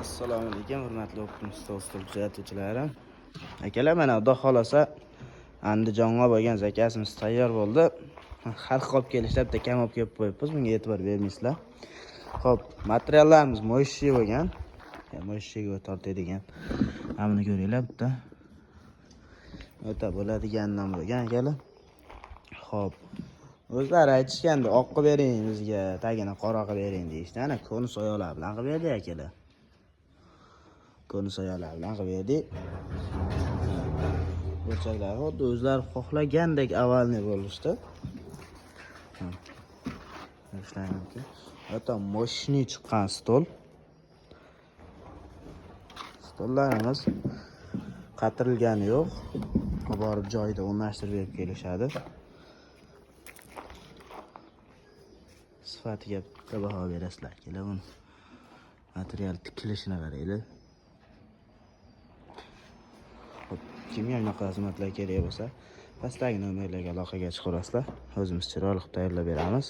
Assalomu alaykum, hurmatli o'qitim stol kuzatuvchilarim. Akalar, mana Xudo xolasa Andijonga bo'lgan zakasimiz tayyor bo'ldi. Xalq olib kelishlar, bitta kam olib kelib qo'yibmiz, bunga e'tibor bermaysizlar. Xo'p, materiallarimiz mo'yishchi bo'lgan. Mo'yishchiga tortadigan. Buni ko'ringlar, bitta o'ta bo'ladigandan bo'lgan akalar. Xo'p, o'zlari aytishganda oq qilib bering bizga, tagini qora qilib bering deyishdi. Ana konus oyoqlar bilan qilib berdik akalar. Konus oyoqlar bilan qilib berdik. Burchaklar xuddi o'zlari xohlagandek avvalni bo'lishdi. Ishlayapti. O'ta moshni chiqqan stol. Stollarimiz qatirilgani yo'q. Borib joyida o'rnashtirib berib kelishadi. Sifatiga bitta baho berasizlar kelar buni. Material tikilishini qaranglar. Kimga bunaqa xizmatlar kerak bo'lsa, pastdagi nomerlarga aloqaga chiqarasizlar. O'zimiz chiroyli qilib tayyorlab beramiz.